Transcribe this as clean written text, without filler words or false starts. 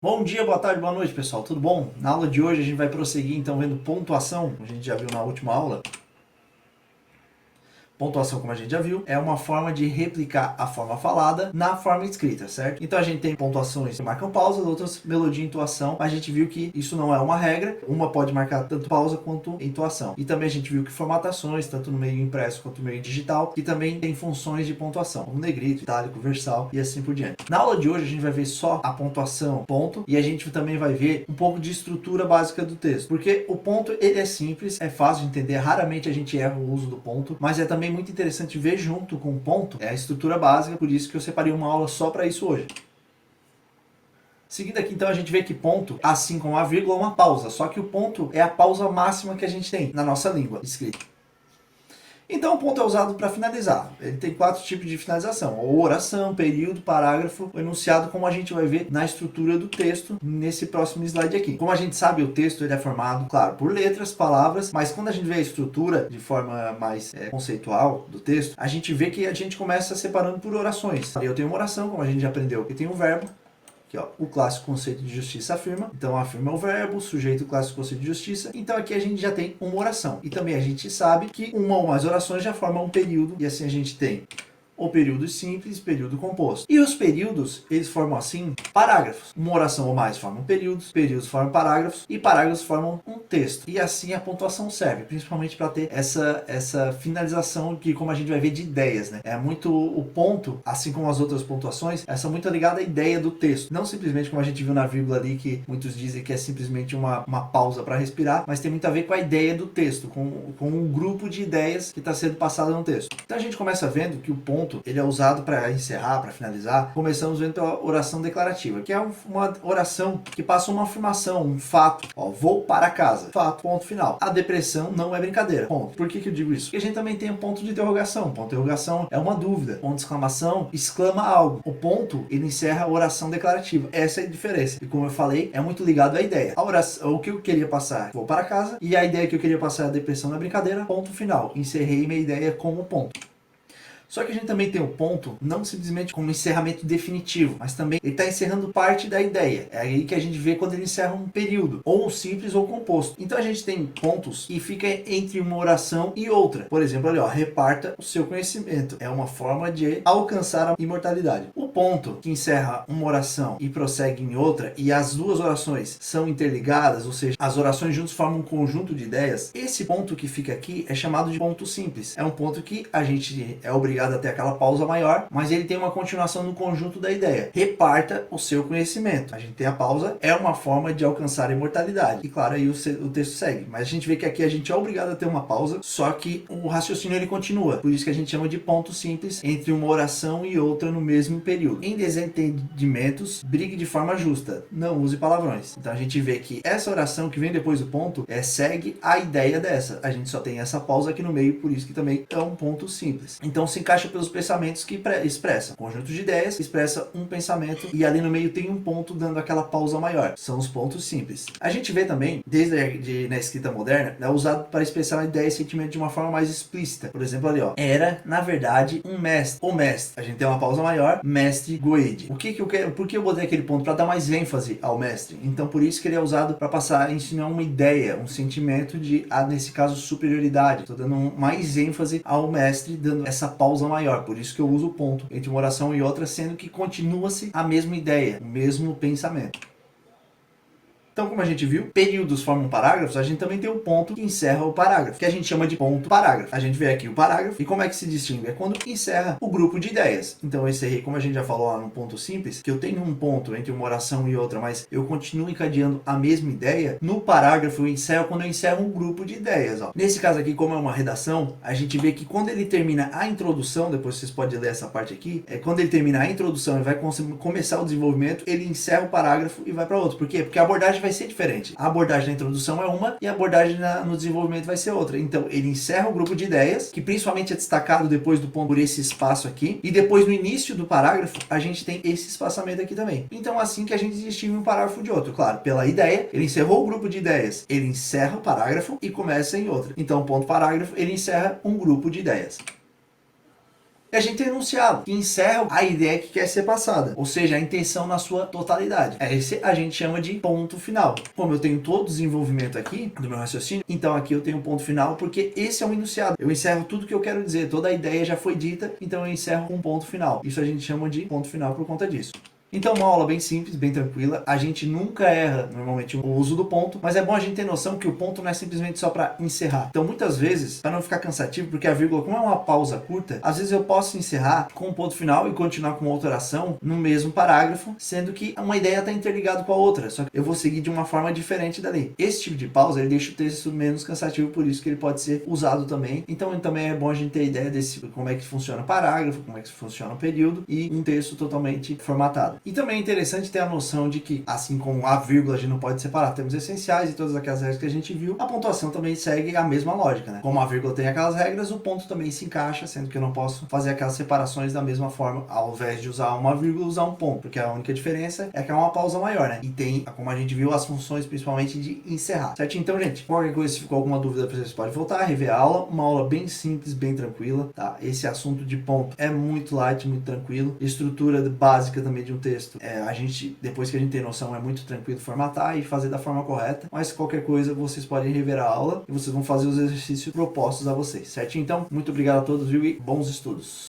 Bom dia, boa tarde, boa noite, pessoal. Tudo bom? Na aula de hoje a gente vai prosseguir então vendo pontuação, como a gente já viu na última aula. Pontuação, como a gente já viu, é uma forma de replicar a forma falada na forma escrita, certo? Então a gente tem pontuações que marcam pausa, outras melodia e entoação, mas a gente viu que isso não é uma regra, uma pode marcar tanto pausa quanto entoação. E também a gente viu que formatações, tanto no meio impresso quanto no meio digital, que também tem funções de pontuação, como negrito, itálico, versal e assim por diante. Na aula de hoje a gente vai ver só a pontuação, ponto, e a gente também vai ver um pouco de estrutura básica do texto, porque o ponto ele é simples, é fácil de entender, raramente a gente erra o uso do ponto, mas é também muito interessante ver junto com o ponto a estrutura básica, por isso que eu separei uma aula só para isso hoje. Seguindo aqui, então, a gente vê que ponto, assim como a vírgula, é uma pausa, só que o ponto é a pausa máxima que a gente tem na nossa língua escrita. Então, o ponto é usado para finalizar. Ele tem 4 tipos de finalização: ou oração, período, parágrafo, ou enunciado, como a gente vai ver na estrutura do texto nesse próximo slide aqui. Como a gente sabe, o texto ele é formado, claro, por letras, palavras, mas quando a gente vê a estrutura de forma mais conceitual do texto, a gente vê que a gente começa separando por orações. Eu tenho uma oração, como a gente já aprendeu, que tem um verbo. Aqui, ó, o clássico conceito de justiça afirma. Então, afirma é o verbo, o sujeito, o clássico conceito de justiça. Então, aqui a gente já tem uma oração. E também a gente sabe que uma ou mais orações já formam um período. E assim a gente tem o período simples, período composto. E os períodos, eles formam assim parágrafos. Uma oração ou mais formam períodos, períodos formam parágrafos e parágrafos formam um texto. E assim a pontuação serve, principalmente para ter essa finalização que, como a gente vai ver, de ideias, né? É muito o ponto, assim como as outras pontuações, essa é muito ligada à ideia do texto. Não simplesmente como a gente viu na vírgula ali, que muitos dizem que é simplesmente uma pausa para respirar, mas tem muito a ver com a ideia do texto, com um grupo de ideias que está sendo passado no texto. Então a gente começa vendo que o ponto ele é usado para encerrar, para finalizar. Começamos vendo a oração declarativa, que é uma oração que passa uma afirmação, um fato. Ó, vou para casa. Fato, ponto final. A depressão não é brincadeira. Ponto. Por que eu digo isso? Porque a gente também tem um ponto de interrogação. Ponto de interrogação é uma dúvida. Ponto de exclamação exclama algo. O ponto, ele encerra a oração declarativa. Essa é a diferença. E como eu falei, é muito ligado à ideia. A oração, o que eu queria passar, vou para casa. E a ideia que eu queria passar é a depressão não é brincadeira. Ponto final. Encerrei minha ideia como ponto. Só que a gente também tem o ponto, não simplesmente como encerramento definitivo, mas também ele está encerrando parte da ideia. É aí que a gente vê quando ele encerra um período, ou simples ou composto. Então a gente tem pontos que fica entre uma oração e outra. Por exemplo, ali, ó, reparta o seu conhecimento. É uma forma de alcançar a imortalidade. O ponto que encerra uma oração e prossegue em outra, e as duas orações são interligadas, ou seja, as orações juntas formam um conjunto de ideias, esse ponto que fica aqui é chamado de ponto simples. É um ponto que a gente é obrigado a ter aquela pausa maior, mas ele tem uma continuação no conjunto da ideia. Reparta o seu conhecimento. A gente tem a pausa, é uma forma de alcançar a imortalidade. E claro, aí o texto segue. Mas a gente vê que aqui a gente é obrigado a ter uma pausa, só que o raciocínio ele continua. Por isso que a gente chama de ponto simples entre uma oração e outra no mesmo período. Em desentendimentos, brigue de forma justa. Não use palavrões. Então a gente vê que essa oração que vem depois do ponto segue a ideia dessa. A gente só tem essa pausa aqui no meio, por isso que também é um ponto simples. Então se encaixa pelos pensamentos que expressa. Conjunto de ideias expressa um pensamento e ali no meio tem um ponto dando aquela pausa maior. São os pontos simples. A gente vê também, desde na escrita moderna, é usado para expressar a ideia e sentimento de uma forma mais explícita. Por exemplo, ali, ó, era, na verdade, um mestre. O mestre. A gente tem uma pausa maior, mestre Goethe. O que eu quero? Por que eu botei aquele ponto? Para dar mais ênfase ao mestre. Então, por isso que ele é usado para passar, ensinar uma ideia, um sentimento de, nesse caso, superioridade. Estou dando mais ênfase ao mestre, dando essa pausa maior, por isso que eu uso o ponto entre uma oração e outra, sendo que continua-se a mesma ideia, o mesmo pensamento. Então, como a gente viu, períodos formam parágrafos, a gente também tem um ponto que encerra o parágrafo, que a gente chama de ponto parágrafo. A gente vê aqui o parágrafo, e como é que se distingue? É quando encerra o grupo de ideias. Então eu encerrei, como a gente já falou lá no ponto simples, que eu tenho um ponto entre uma oração e outra, mas eu continuo encadeando a mesma ideia. No parágrafo eu encerro quando eu encerro um grupo de ideias. Ó. Nesse caso aqui, como é uma redação, a gente vê que quando ele termina a introdução, depois vocês podem ler essa parte aqui, quando ele termina a introdução e vai começar o desenvolvimento, ele encerra o parágrafo e vai para outro. Por quê? Porque a abordagem vai ser diferente. A abordagem na introdução é uma e a abordagem no desenvolvimento vai ser outra. Então ele encerra o grupo de ideias, que principalmente é destacado depois do ponto por esse espaço aqui, e depois no início do parágrafo a gente tem esse espaçamento aqui também. Então assim que a gente distingue um parágrafo de outro. Claro, pela ideia, ele encerrou o grupo de ideias, ele encerra o parágrafo e começa em outra. Então ponto parágrafo, ele encerra um grupo de ideias. E a gente tem enunciado, que encerra a ideia que quer ser passada, ou seja, a intenção na sua totalidade. Esse a gente chama de ponto final. Como eu tenho todo o desenvolvimento aqui do meu raciocínio, então aqui eu tenho um ponto final, porque esse é um enunciado. Eu encerro tudo que eu quero dizer, toda a ideia já foi dita, então eu encerro com um ponto final. Isso a gente chama de ponto final por conta disso. Então, uma aula bem simples, bem tranquila. A gente nunca erra, normalmente, o uso do ponto, mas é bom a gente ter noção que o ponto não é simplesmente só para encerrar. Então, muitas vezes, para não ficar cansativo, porque a vírgula, como é uma pausa curta, às vezes eu posso encerrar com um ponto final e continuar com outra oração no mesmo parágrafo, sendo que uma ideia está interligada com a outra, só que eu vou seguir de uma forma diferente dali. Esse tipo de pausa, ele deixa o texto menos cansativo, por isso que ele pode ser usado também. Então, também é bom a gente ter ideia desse como é que funciona o parágrafo, como é que funciona o período e um texto totalmente formatado. E também é interessante ter a noção de que, assim como a vírgula a gente não pode separar termos essenciais e todas aquelas regras que a gente viu, a pontuação também segue a mesma lógica, né? Como a vírgula tem aquelas regras, o ponto também se encaixa, sendo que eu não posso fazer aquelas separações da mesma forma, ao invés de usar uma vírgula, usar um ponto, porque a única diferença é que é uma pausa maior, né? E tem, como a gente viu, as funções principalmente de encerrar, certo? Então, gente, qualquer coisa, se ficou alguma dúvida, vocês podem voltar, rever a aula, uma aula bem simples, bem tranquila, tá? Esse assunto de ponto é muito light, muito tranquilo, estrutura básica também de um texto, a gente, depois que a gente tem noção, é muito tranquilo formatar e fazer da forma correta, mas qualquer coisa vocês podem rever a aula e vocês vão fazer os exercícios propostos a vocês, certo? Então, muito obrigado a todos, viu? E bons estudos!